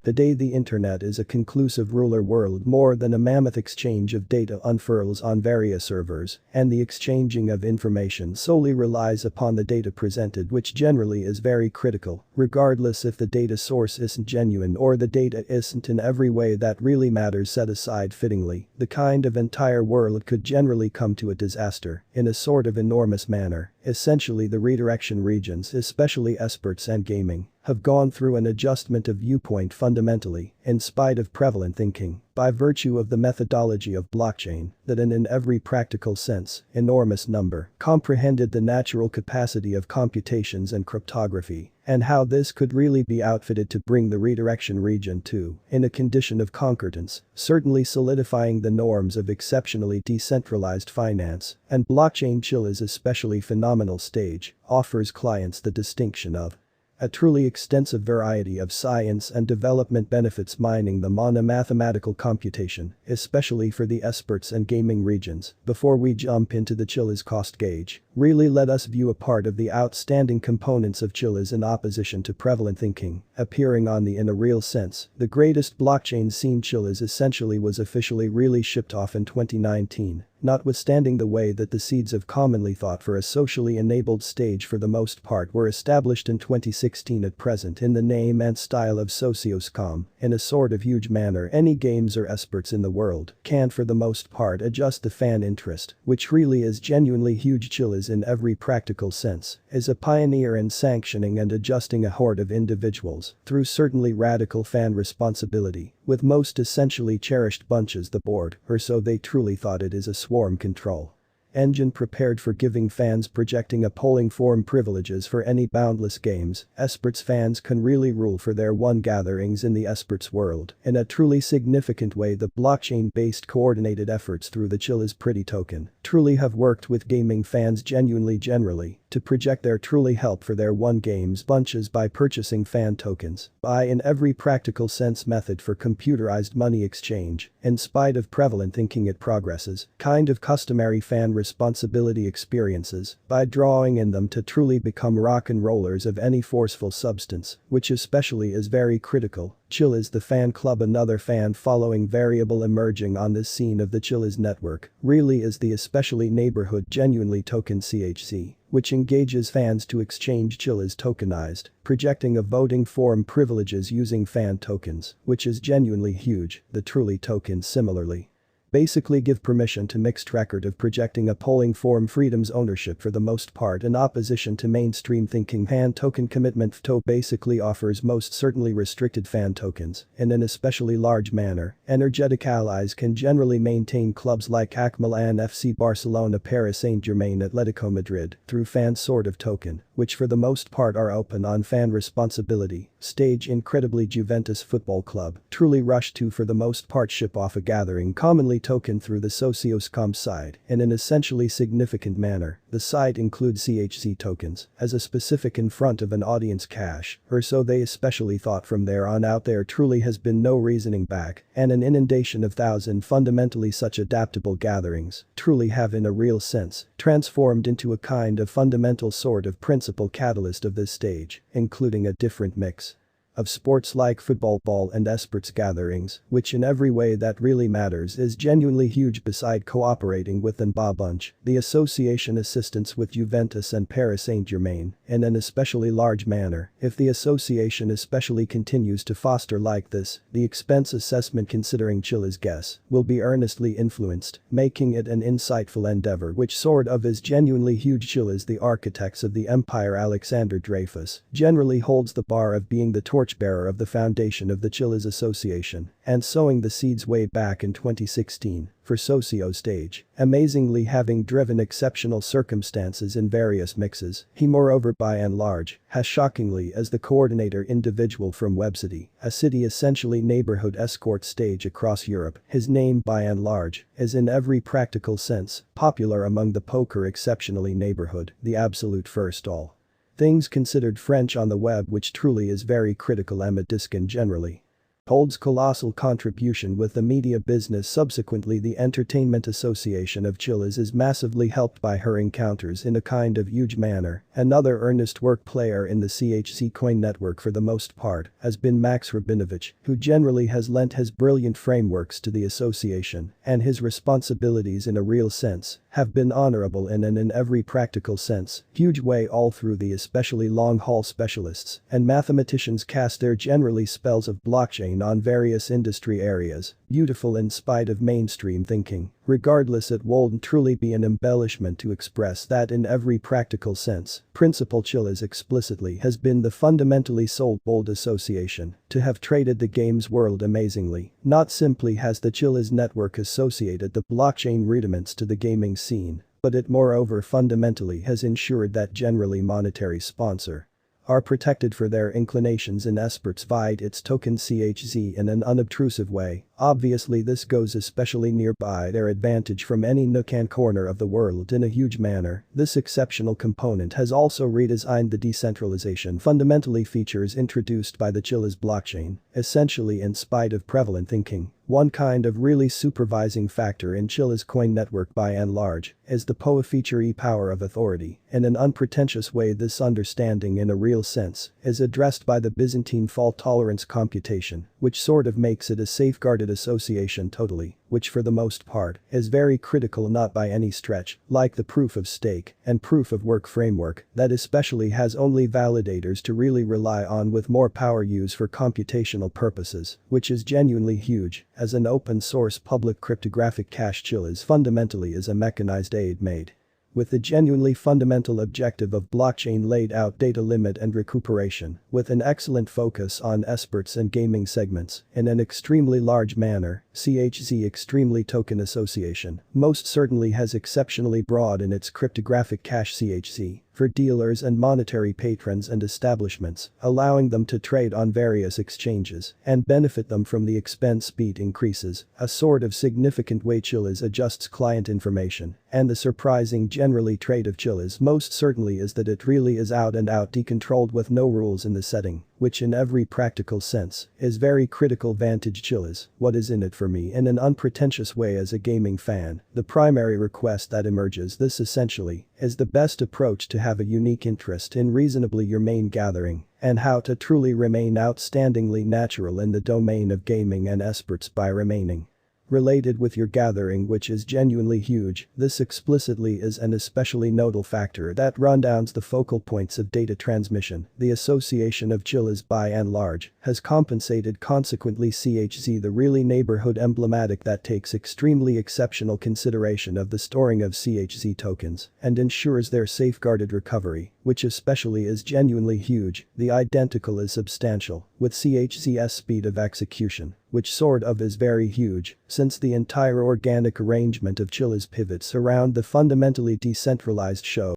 The day the internet is a conclusive ruler world more than a mammoth exchange of data unfurls on various servers, and the exchanging of information solely relies upon the data presented, which generally is very critical, regardless if the data source isn't genuine or the data isn't in every way that really matters set aside fittingly. The kind of entire world could generally come to a disaster in a sort of enormous manner. Essentially, the redirection regions, especially esports and gaming, have gone through an adjustment of viewpoint fundamentally, in spite of prevalent thinking, by virtue of the methodology of blockchain, that in every practical sense, enormous number, comprehended the natural capacity of computations and cryptography, and how this could really be outfitted to bring the redirection region to, in a condition of concordance, certainly solidifying the norms of exceptionally decentralized finance, and blockchain CHILLIZ especially phenomenal stage, offers clients the distinction of a truly extensive variety of science and development benefits mining them on a mathematical computation, especially for the esports and gaming regions. Before we jump into the CHILLIZ cost gauge, really let us view a part of the outstanding components of CHILLIZ in opposition to prevalent thinking, appearing on the in a real sense. The greatest blockchain scene CHILLIZ essentially was officially really shipped off in 2019. Notwithstanding the way that the seeds of commonly thought for a socially enabled stage for the most part were established in 2016 at present in the name and style of socios.com, in a sort of huge manner any games or esports in the world can for the most part adjust the fan interest, which really is genuinely huge. CHILLIZ in every practical sense is a pioneer in sanctioning and adjusting a horde of individuals through certainly radical fan responsibility, with most essentially cherished bunches the board, or so they truly thought it is a swarm control engine prepared for giving fans projecting a polling form privileges for any boundless games. Esports fans can really rule for their one gatherings in the esports world in a truly significant way. The blockchain-based coordinated efforts through the CHILLIZ Pretty token truly have worked with gaming fans genuinely generally to project their truly help for their one games bunches by purchasing fan tokens by in every practical sense method for computerized money exchange. In spite of prevalent thinking, it progresses kind of customary fan responsibility experiences by drawing in them to truly become rock and rollers of any forceful substance, which especially is very critical. CHILLIZ the fan club, another fan following variable emerging on this scene of the CHILLIZ network, really is the especially neighborhood genuinely token CHZ, which engages fans to exchange CHILLIZ tokenized, projecting a voting form privileges using fan tokens, which is genuinely huge. The truly tokens similarly basically give permission to mixed record of projecting a polling form freedoms ownership for the most part in opposition to mainstream thinking. Fan token commitment FTO basically offers most certainly restricted fan tokens in an especially large manner. Energetic allies can generally maintain clubs like AC Milan, FC Barcelona, Paris Saint-Germain, Atletico Madrid through fan sort of token, which for the most part are open on fan responsibility. Stage incredibly Juventus Football Club truly rush to for the most part ship off a gathering commonly token through the socios.com side in an essentially significant manner. The site includes CHZ tokens as a specific in front of an audience cache, or so they especially thought. From there on out there truly has been no reasoning back, and an inundation of thousand fundamentally such adaptable gatherings truly have in a real sense transformed into a kind of fundamental sort of principal catalyst of this stage, including a different mix of sports like football, ball and esports gatherings, which in every way that really matters is genuinely huge. Beside cooperating with an BA bunch, the association assistance with Juventus and Paris Saint-Germain in an especially large manner. If the association especially continues to foster like this, the expense assessment considering CHILLIZ guess will be earnestly influenced, making it an insightful endeavor which sort of is genuinely huge. CHILLIZ, the architects of the empire, Alexander Dreyfus, generally holds the bar of being the torchbearer of the foundation of the CHILLIZ Association, and sowing the seeds way back in 2016 for socio stage, amazingly having driven exceptional circumstances in various mixes. He moreover by and large has shockingly as the coordinator individual from WebCity, a city essentially neighborhood escort stage across Europe. His name by and large is in every practical sense popular among the poker exceptionally neighborhood, the absolute first all things considered French on the web, which truly is very critical. Emma Diskin generally holds colossal contribution with the media business. Subsequently, the Entertainment Association of CHILLIZ is massively helped by her encounters in a kind of huge manner. Another earnest work player in the CHZ coin network for the most part has been Max Rabinovich, who generally has lent his brilliant frameworks to the association, and his responsibilities in a real sense have been honorable in every practical sense, huge way all through the especially long-haul specialists and mathematicians cast their generally spells of blockchain on various industry areas, beautiful in spite of mainstream thinking. Regardless, it won't truly be an embellishment to express that in every practical sense, Principal CHILLIZ explicitly has been the fundamentally sole bold association to have traded the games world amazingly. Not simply has the CHILLIZ network associated the blockchain rudiments to the gaming scene, but it moreover fundamentally has ensured that generally monetary sponsor are protected for their inclinations in experts via its token CHZ in an unobtrusive way. Obviously, this goes especially nearby their advantage from any nook and corner of the world in a huge manner. This exceptional component has also redesigned the decentralization fundamentally features introduced by the CHILLIZ blockchain, essentially in spite of prevalent thinking. One kind of really supervising factor in CHILLIZ coin network by and large is the POA feature power of authority. In an unpretentious way, this understanding in a real sense is addressed by the Byzantine fault tolerance computation, which sort of makes it a safeguarded association totally, which for the most part is very critical, not by any stretch, like the proof of stake and proof of work framework that especially has only validators to really rely on with more power use for computational purposes, which is genuinely huge. As an open source public cryptographic cache, CHILLIZ fundamentally is a mechanized aid made with the genuinely fundamental objective of blockchain laid out data limit and recuperation, with an excellent focus on experts and gaming segments, in an extremely large manner. CHZ extremely token association most certainly has exceptionally broad in its cryptographic cache CHZ for dealers and monetary patrons and establishments, allowing them to trade on various exchanges and benefit them from the expense speed increases, a sort of significant way CHILLIZ adjusts client information. And the surprising generally trait of CHILLIZ most certainly is that it really is out and out decontrolled with no rules in the setting, which in every practical sense is very critical. Vantage CHILLIZ, what is in it for me in an unpretentious way as a gaming fan? The primary request that emerges this essentially is the best approach to have a unique interest in reasonably your main gathering and how to truly remain outstandingly natural in the domain of gaming and experts by remaining related with your gathering, which is genuinely huge. This explicitly is an especially notable factor that rundowns the focal points of data transmission. The association of CHILLIZ by and large has compensated consequently CHZ the really neighborhood emblematic that takes extremely exceptional consideration of the storing of CHZ tokens and ensures their safeguarded recovery, which especially is genuinely huge. The identical is substantial with CHZ's speed of execution, which sort of is very huge, since the entire organic arrangement of CHILLIZ pivots around the fundamentally decentralized show.